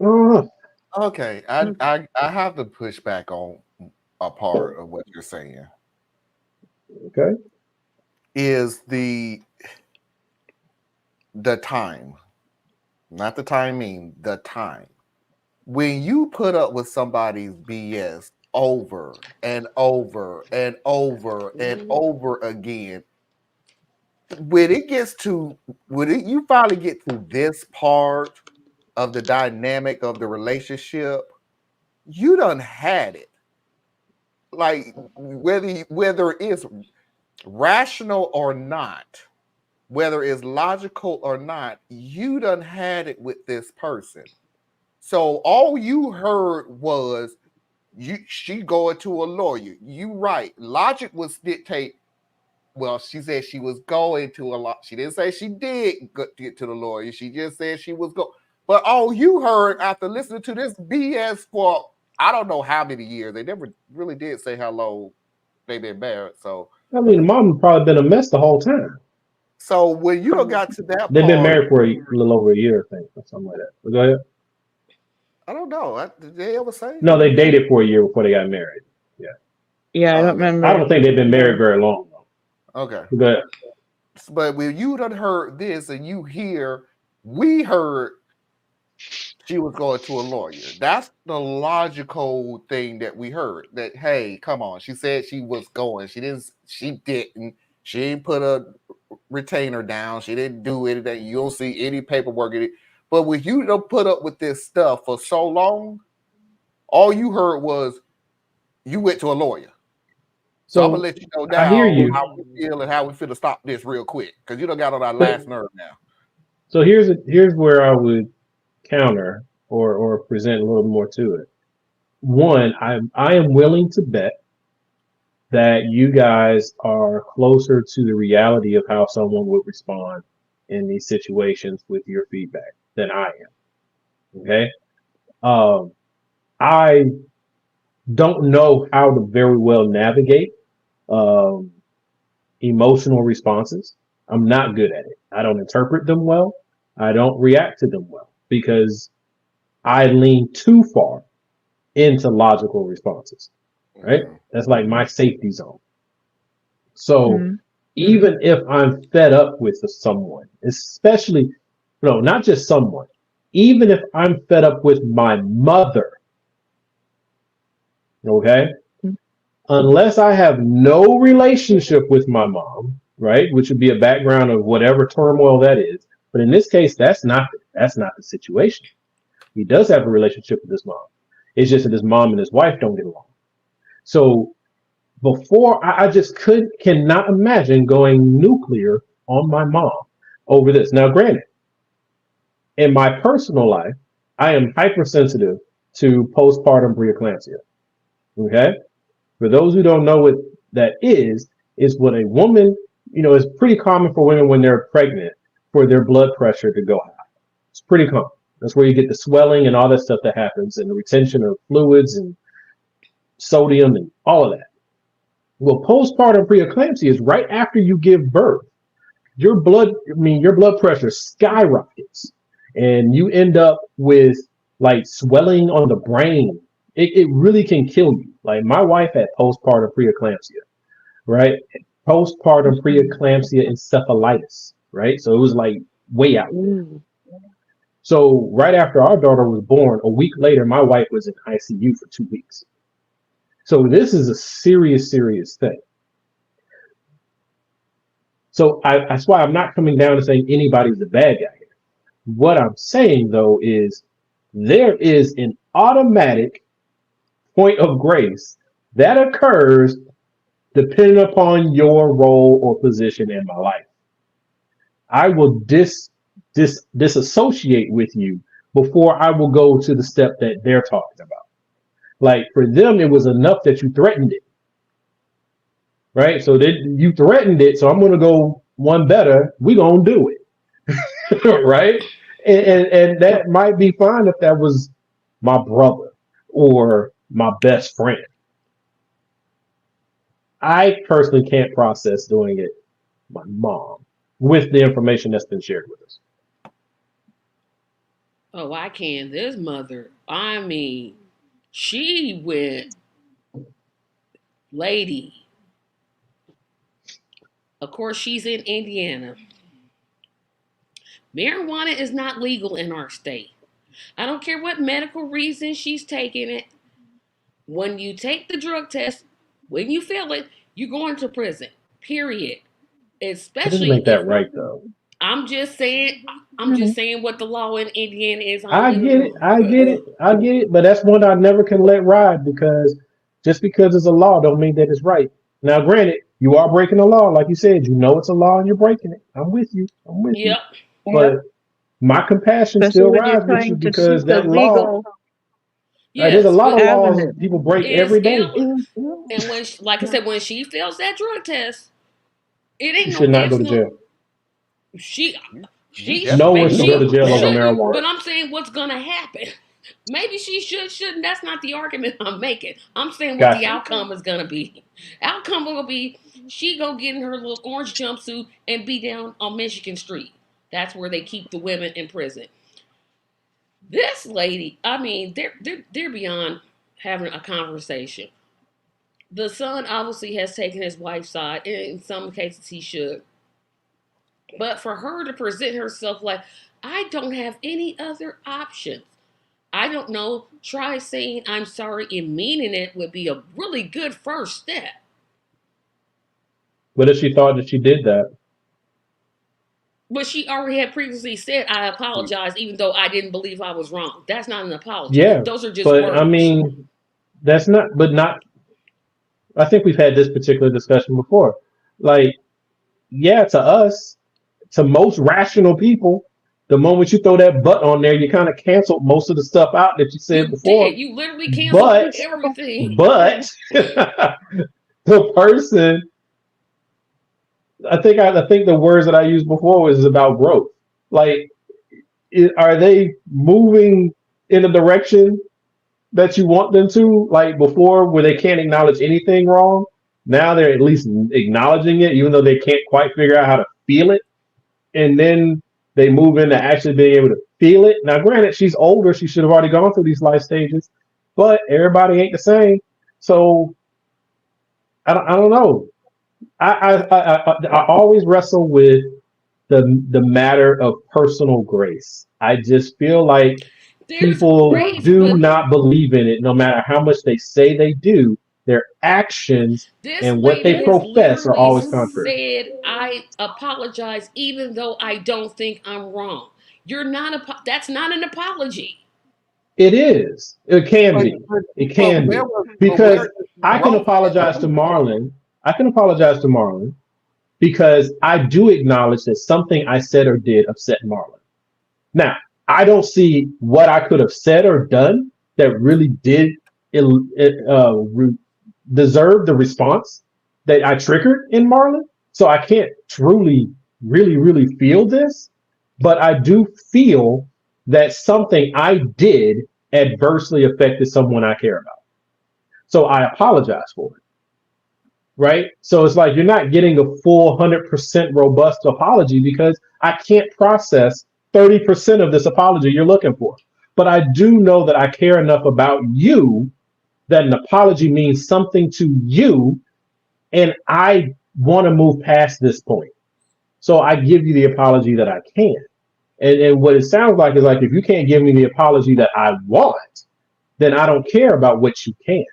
Oh, Okay, I have to push back on a part of what you're saying. okay. Is the time, not the timing, the time. When you put up with somebody's BS over and over and over and over again, when it gets to you finally get to this part of the dynamic of the relationship, you done had it. Like whether it's rational or not, whether it's logical or not, you done had it with this person. So all you heard was she going to a lawyer. You right. Logic was dictate. Well, she said she was going to a lot. She didn't say she did get to the lawyer. She just said she was going. But all you heard after listening to this BS for I don't know how many years. They never really did say how long they've been married. I mean, the mom probably been a mess the whole time. So when you don't got to that They've been part, married for a little over a year, I think, or something like that. But go ahead. I don't know. Did they ever say? No, they dated for a year before they got married. Yeah. Yeah, I don't Okay. I remember. don't think they've been married very long though. Okay. But go ahead. But when you done heard this and you hear, we heard she was going to a lawyer. That's the logical thing that we heard. That hey, come on. She said she was going. She didn't. She didn't. She didn't put a retainer down. She didn't do anything. You don't see any paperwork in it. But when you don't put up with this stuff for so long, all you heard was you went to a lawyer. So I'm gonna So let you know I hear now you. how we feel and how we feel to stop this real quick because you don't got on our last nerve now. So here's where I would counter or present a little more to it. One, I am willing to bet that you guys are closer to the reality of how someone would respond in these situations with your feedback than I am. Okay. Um, I don't know how to very well navigate um, emotional responses. I'm not good at it. I don't interpret them well. I don't react to them well because I lean too far into logical responses, right? Mm-hmm. That's like my safety zone. So Hmm. even if I'm fed up with someone, especially, no, not just someone, even if I'm fed up with my mother, okay, unless I have no relationship with my mom, right, which would be a background of whatever turmoil that is. But in this case, that's not the situation. He does have a relationship with his mom. It's just that his mom and his wife don't get along. So before I just cannot imagine going nuclear on my mom over this. Now, granted, in my personal life, I am hypersensitive to postpartum preeclampsia. Okay, for those who don't know what that is what a woman, it's pretty common for women when they're pregnant for their blood pressure to go high. It's pretty common. That's where you get the swelling and all that stuff that happens and the retention of fluids and sodium and all of that. Well, postpartum preeclampsia is right after you give birth. Your blood pressure skyrockets and you end up with like swelling on the brain. It really can kill you. Like my wife had postpartum preeclampsia, right? Postpartum preeclampsia encephalitis, right? So it was like way out there. Mm. So right after our daughter was born, a week later, my wife was in ICU for 2 weeks. So this is a serious, serious thing. So that's why I'm not coming down to saying anybody's a bad guy here. What I'm saying though is there is an automatic point of grace that occurs depending upon your role or position in my life. I will disassociate with you before I will go to the step that they're talking about. Like for them, it was enough that you threatened it, right? So that you threatened it, so I'm going to go one better. We gonna do it, right? And that might be fine if that was my brother or my best friend. I personally can't process doing it my mom with the information that's been shared with us. Oh, I can. This mother, I mean, she went, lady. Of course, she's in Indiana. Marijuana is not legal in our state. I don't care what medical reason she's taking it. When you take the drug test, when you fail it, you're going to prison. Period. That doesn't Especially make if that right though. I'm just saying, I'm just saying what the law in Indiana is. I'm I get literally, it. I get it. I get it. But that's one I never can let ride because just because it's a law don't mean that it's right. Now, granted, you are breaking the law, like you said. You know it's a law and you're breaking it. I'm with you. I'm with you. yep, But my compassion Especially still when you're rides with you trying to seek because a that law. legal There's a yes, lot but of laws avenue. people break it is every day. ill. And when, like I said, when she fails that drug test, it You ain't no should not go ifs, to no. jail. She, You No one maybe should go to she definitely jail over shouldn't. marijuana. But I'm saying what's gonna happen. Maybe she shouldn't. That's not the argument I'm making. I'm saying what the Gotcha. outcome is gonna be. Outcome will be she go get in her little orange jumpsuit and be down on Michigan Street. That's where they keep the women in prison. This lady, I mean, they're beyond having a conversation. The son obviously has taken his wife's side. In some cases, he should. But for her to present herself like, I don't have any other options. I don't know. Try saying I'm sorry and meaning it would be a really good first step. What if she thought that she did that? But she already had previously said, I apologize, even though I didn't believe I was wrong. That's not an apology. Yeah. Those are just But I words. mean, that's not, but not, I think we've had this particular discussion before. Like, yeah, to us, to most rational people, the moment you throw that but on there, you kind of canceled most of the stuff out that you said You before. did. You literally canceled But, everything. but the person, I think the words that I used before was about growth. Like, are they moving in a direction that you want them to? Like before, where they can't acknowledge anything wrong, now they're at least acknowledging it, even though they can't quite figure out how to feel it. And then they move into actually being able to feel it. Now, granted, she's older; she should have already gone through these life stages, but everybody ain't the same. So I don't know. I always wrestle with the matter of personal grace. I just feel like There's people grace, do but not believe in it, no matter how much they say they do. Their actions this and what lady they has profess are literally always contrary. said, I apologize, even though I don't think I'm wrong. You're not that's not an apology. It is. It can but, be. but It but can be where because is I can growth at apologize to though? Marlon. I can apologize to Marlon because I do acknowledge that something I said or did upset Marlon. Now, I don't see what I could have said or done that really did deserve the response that I triggered in Marlon. So I can't truly, really feel this, but I do feel that something I did adversely affected someone I care about. So I apologize for it, right? So it's like you're not getting a full 100% robust apology because I can't process 30% of this apology you're looking for. But I do know that I care enough about you that an apology means something to you, and I want to move past this point. So I give you the apology that I can. And what it sounds like is like if you can't give me the apology that I want, then I don't care about what you can.